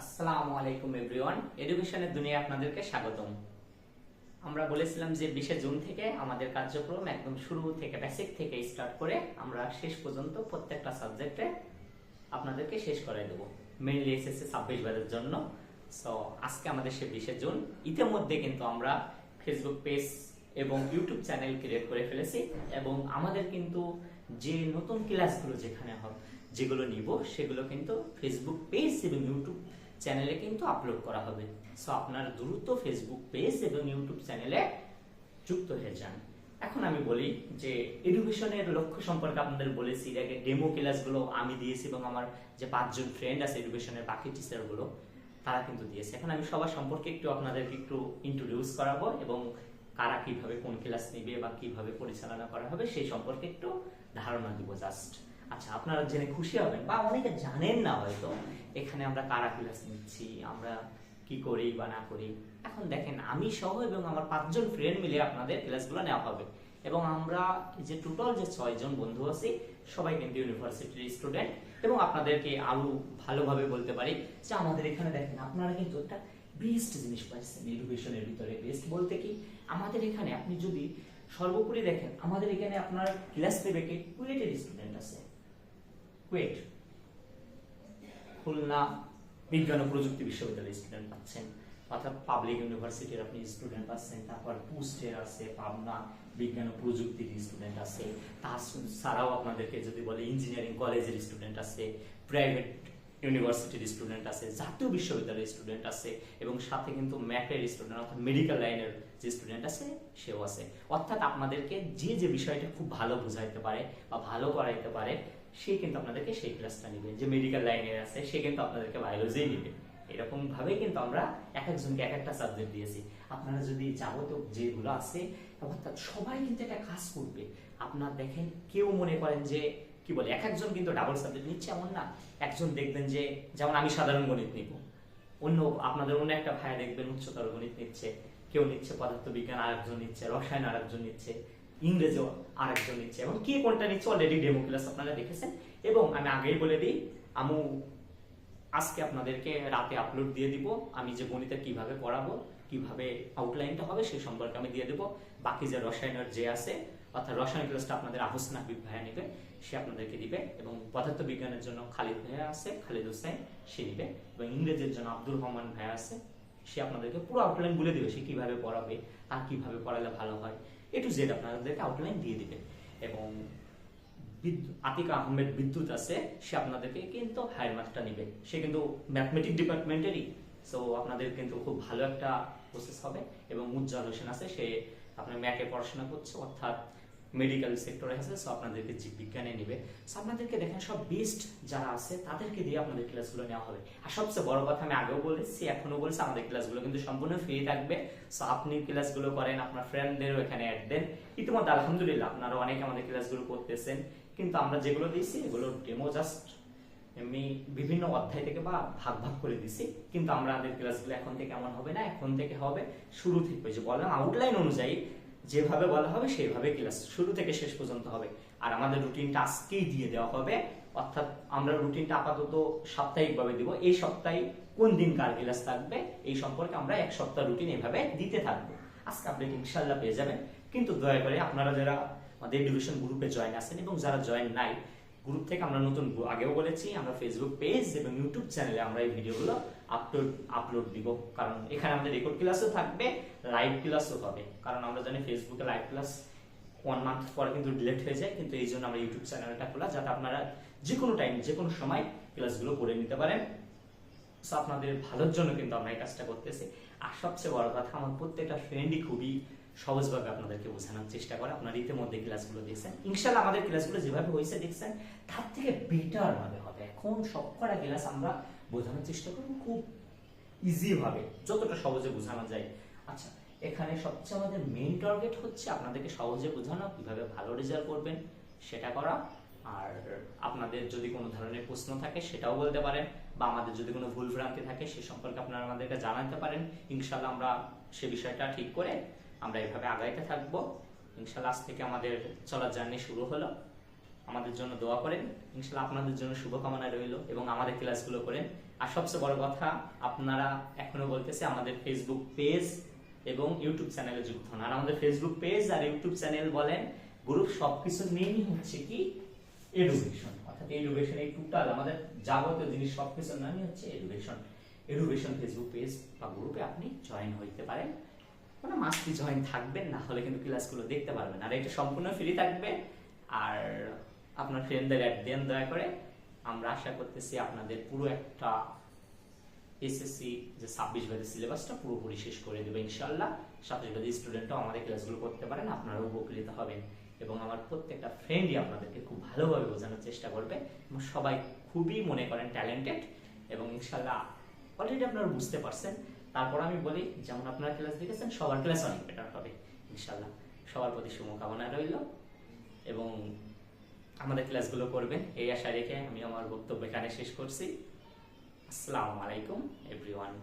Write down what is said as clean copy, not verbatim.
আসসালামু আলাইকুম এভরিওয়ান, এডুকেশনের দুনিয়ায় আপনাদেরকে স্বাগতম। আমরা বলেছিলাম যে 20 জুন থেকে আমাদের কার্যক্রম একদম শুরু থেকে বেসিক থেকে স্টার্ট করে আমরা শেষ পর্যন্ত প্রত্যেকটা সাবজেক্টে আপনাদেরকে শেষ করাই দেবো, মেইনলি এসএসসি 26 ব্যাচের জন্য। সো আজকে আমাদের সে 20 জুন। ইতিমধ্যে কিন্তু আমরা ফেসবুক পেজ এবং ইউটিউব চ্যানেল ক্রিয়েট করে ফেলেছি এবং আমাদের কিন্তু যে নতুন ক্লাসগুলো যেগুলো নিব সেগুলো কিন্তু ফেসবুক পেজ এবং ইউটিউব চ্যানেলে কিন্তু আপলোড করা হবে। সো আপনারা দ্রুত ফেসবুক পেজ এবং ইউটিউব চ্যানেলে যুক্ত হয়ে যান। এখন আমি বলি যে এডুকেশনের লক্ষ্য সম্পর্কে আপনাদের বলেছি, এর আগে ডেমো ক্লাসগুলো আমি দিয়েছি এবং আমার যে 5 জন ফ্রেন্ড আছে এডুকেশনের বাকি টিচারগুলো তারা কিন্তু দিয়েছে। এখন আমি সবার সম্পর্কে আপনাদেরকে একটু ইন্ট্রোডিউস করাবো এবং কারা কিভাবে কোন ক্লাস নেবে বা কিভাবে পরিচালনা করা হবে সেই সম্পর্কে একটু ধারণা দিব জাস্ট। আচ্ছা, আপনারা জেনে খুশি হবেন বা অনেকে জানেন না হয়তো এখানে আমরা কারা ক্লাস নিচ্ছি, আমরা কি করি বা না করি। এখন দেখেন, আমি সহ এবং আমার 5 জন ফ্রেন্ড মিলে আপনাদের ক্লাসগুলো নেওয়া হবে এবং আমরা যে টোটাল যে 6 জন বন্ধু আছি সবাই কিন্তু ইউনিভার্সিটির স্টুডেন্ট এবং আপনাদেরকে আরো ভালোভাবে বলতে পারি যে আমাদের এখানে দেখেন আপনারা কিন্তু একটা বেস্ট জিনিস পাচ্ছেন এডুকেশনের ভিতরে। বেস্ট বলতে কি, আমাদের এখানে আপনি যদি সর্বোপরি দেখেন আমাদের এখানে আপনার ক্লাস নেবে কে কুয়েটের স্টুডেন্ট আছে, কুয়েট খুলনা বিজ্ঞান ও প্রযুক্তি বিশ্ববিদ্যালয়ের স্টুডেন্ট পাচ্ছেন, অর্থাৎ পাবলিক ইউনিভার্সিটির আপনি স্টুডেন্ট পাচ্ছেন। তারপর পুস্টের আছে, পাবনা বিজ্ঞান ও প্রযুক্তির স্টুডেন্ট আছে। তাছাড়াও আপনাদেরকে যদি বলে ইঞ্জিনিয়ারিং কলেজের স্টুডেন্ট আছে, প্রাইভেট ইউনিভার্সিটির স্টুডেন্ট আছে, জাতীয় বিশ্ববিদ্যালয়ের স্টুডেন্ট আছে এবং সাথে কিন্তু ম্যাথের স্টুডেন্ট অর্থাৎ মেডিকেল লাইনের যে স্টুডেন্ট আছে সেও আছে। অর্থাৎ আপনাদেরকে যে বিষয়টা খুব ভালো বুঝাইতে পারে বা ভালো করাইতে পারে সে কিন্তু আপনাদেরকে সেই ক্লাসটা নেবে। যে মেডিকেল লাইনের আছে সে কিন্তু আপনাদেরকে বায়োলজি নেবে। এরকম ভাবে কিন্তু আমরা এক একজনকে এক একটা সাবজেক্ট দিয়েছি। আপনারা যদি যাবতীয় যেগুলো আছে অর্থাৎ সবাই কিন্তু একটা কাজ করবে। আপনার দেখেন কেউ মনে করেন যে কি বলে এক একজন কিন্তু ডাবল সাবজেক্ট নিচ্ছে এমন না। একজন দেখবেন যে যেমন আমি সাধারণ গণিত নিব, আপনাদের অন্য একটা ভাইয়া দেখবেন উচ্চতর গণিত নিচ্ছে, কেউ নিচ্ছে পদার্থবিজ্ঞান, আরেকজন নিচ্ছে রসায়ন, আরেকজন নিচ্ছে ইংরেজিও, আরেকজন নিচ্ছে এবং কে কোনটা নিচ্ছে অলরেডি ডেমো ক্লাস আপনারা দেখেছেন। এবং আমি আগেই বলে দিই, আমি আজকে আপনাদেরকে রাতে আপলোড দিয়ে দিব আমি যে গণিতে কিভাবে পড়াবো, কিভাবে আউটলাইনটা হবে সেই সম্পর্কে আমি দিয়ে দেবো। বাকি যে রসায়নের যে আছে অর্থাৎ রসায়ন ক্লাসটা আপনাদের আহসান হাবিব ভাইয়া নেবে, সে আপনাদেরকে দিবে এবং পদার্থ বিজ্ঞানের জন্য খালিদ ভাইয়া আছে, খালিদ হোসেন সে নিবে এবং ইংরেজির জন্য আব্দুর রহমান ভাইয়া আছে, সে আপনাদেরকে পুরো আউটলাইন বলে দিবে সে কিভাবে পড়াবে আর কিভাবে পড়ালে ভালো হয়, এ টু জেড আপনাদেরকে আউটলাইন দিয়ে দিবে। এবং আতিকা আহমেদ বিদ্যুৎ আছে, সে আপনাদেরকে কিন্তু হায়ার ম্যাথটা নিবে, সে কিন্তু ম্যাথমেটিক ডিপার্টমেন্টেরই। সো আপনাদের কিন্তু খুব ভালো একটা প্রসেস হবে। এবং উজ্জ্বল হোসেন আছে, সে আপনার ম্যাথে পড়াশোনা করছে অর্থাৎ মেডিকেল সেক্টরে আছে, সো আপনাদেরকে জীব বিজ্ঞানে নিবে। সো আপনাদেরকে দেখেন সব বেস্ট যারা আছে তাদেরকে দিয়ে আপনাদের ক্লাসগুলো নেওয়া হবে। আর সবচেয়ে বড় কথা আমি আগেও বলেছি এখনো বলছি, আমাদের ক্লাসগুলো কিন্তু সম্পূর্ণ ফ্রি থাকবে। সো আপনি ক্লাসগুলো করেন, আপনার ফ্রেন্ডদেরও এখানে অ্যাড দেন। ইতিমধ্যে আলহামদুলিল্লাহ আপনারা অনেকে আমাদের ক্লাসগুলো করতেছেন, কিন্তু আমরা যেগুলো দিয়েছি এগুলো ডেমো জাস্ট এমনি বিভিন্ন অধ্যায় থেকে বা ভাগ ভাগ করে দিছি। কিন্তু আমাদের ক্লাসগুলো এখন থেকে এমন হবে না, এখন থেকে হবে শুরু থেকে যে বললাম আউটলাইন অনুযায়ী যেভাবে বলা হবে সেইভাবে ক্লাস শুরু থেকে শেষ পর্যন্ত হবে। আর আমাদের রুটিনটা আজকেই দিয়ে দেওয়া হবে, অর্থাৎ আমরা রুটিনটা আপাতত সাপ্তাহিকভাবে দিব। এই সপ্তাহে কোন দিন কার ক্লাস থাকবে এই সম্পর্কে আমরা এক সপ্তাহ রুটিন এভাবে দিতে থাকবো। আজকে আপনি ইনশাআল্লাহ পেয়ে যাবেন। কিন্তু দয়া করে আপনারা যারা আমাদের এডুকেশন গ্রুপে জয়েন আছেন এবং যারা জয়েন নাই, গ্রুপ থেকে আমরা নতুন আগেও বলেছি আমরা ফেসবুক পেজ এবং ইউটিউব চ্যানেলে আমরা এই ভিডিওগুলো আপলোড দিব। কারণ এখানে আমাদের রেকর্ড ক্লাসও থাকবে, লাইভ ক্লাসও হবে। কারণ আমরা জানি ফেসবুকে লাইভ ক্লাস 1 মান্থ পরে কিন্তু ডিলিট হয়ে যায়, কিন্তু এই জন্য আমরা ইউটিউব চ্যানেলটা খোলা যাতে আপনারা যে কোনো টাইম যে কোনো সময় ক্লাসগুলো করে নিতে পারেন। সো আপনাদের ভালোর জন্য কিন্তু আমরা এই কাজটা করতেছি। আর সবচেয়ে বড় কথা, আমার প্রত্যেকটা ফ্রেন্ডই খুবই সহজভাবে আপনাদেরকে বোঝানোর চেষ্টা করে। আপনারা ইতিমধ্যে ক্লাসগুলো দেখছেন, ইনশাআল্লাহ আমাদের ক্লাসগুলো যেভাবে হয়েছে দেখছেন তার থেকে বেটার ভাবে হবে। এখন সবকটা ক্লাস আমরা বোঝানোর চেষ্টা করব খুব ইজি ভাবে, যতটা সহজে বোঝানো যায়। আচ্ছা, এখানে সবচেয়ে আমাদের মেইন টার্গেট হচ্ছে আপনাদেরকে সহজে বোঝানো, কিভাবে ভালো রেজাল্ট করবেন সেটা করা। আর আপনাদের যদি কোনো ধরনের প্রশ্ন থাকে সেটাও বলতে পারেন, বা আমাদের যদি কোনো ভুল ভ্রান্তি থাকে সে সম্পর্কে আপনারা আমাদেরকে জানাতে পারেন। ইনশাআল্লাহ আমরা সে বিষয়টা ঠিক করে আমরা এভাবে আগাইতে থাকবো। ইনশাআল্লাহ আজ থেকে আমাদের চলার জার্নি শুরু হলো। আমাদের জন্য দোয়া করেন, ইনশাল্লাহ আপনাদের জন্য শুভকামনা রইল, এবং আমাদের ক্লাসগুলো করেন। আর সবচেয়ে বড় কথা, আপনারা এখনো বলতেছে আমাদের ফেসবুক পেজ এবং ইউটিউব চ্যানেলে যুক্ত হন। আর আমাদের ফেসবুক পেজ আর ইউটিউব চ্যানেল বলেন, গ্রুপ, সবকিছু মেইনই হচ্ছে কি এডুকেশন, অর্থাৎ এডুকেশন, এই টোটাল আমাদের যাবতীয় জিনিস সবকিছুর নামই হচ্ছে এডুকেশন। এডুকেশন ফেসবুক পেজ বা গ্রুপে আপনি জয়েন হইতে পারেন, মানে মাস্টলি জয়েন থাকবেন, না হলে কিন্তু ক্লাসগুলো দেখতে পারবেন। আর এটা সম্পূর্ণ ফ্রি থাকবে। আর আপনার ফ্রেন্ডদের অ্যাড দেন দয়া করে। আমরা আশা করতেছি আপনাদের পুরো একটা এসএসসি যে 26 ব্যাচের সিলেবাসটা পুরোপুরি শেষ করে দেবে ইনশাআল্লাহ। 27 ব্যাচের স্টুডেন্টও আমাদের ক্লাসগুলো করতে পারেন, আপনারাও উপকৃত হবেন। এবং আমার প্রত্যেকটা ফ্রেন্ডই আপনাদেরকে খুব ভালোভাবে বোঝানোর চেষ্টা করবে, এবং সবাই খুবই মনে করেন ট্যালেন্টেড, এবং ইনশাআল্লাহ অলরেডি আপনারা বুঝতে পারছেন। তারপর আমি বলি, যেমন আপনারা ক্লাস দেখেছেন, সবার ক্লাস অনেক বেটার হবে ইনশাআল্লাহ। সবার প্রতি শুভকামনা রইল, এবং আমাদের ক্লাসগুলো করবেন এই আশা রেখে আমি আমার বক্তব্য এখানে শেষ করছি। আসসালামু আলাইকুম এভরিওয়ান।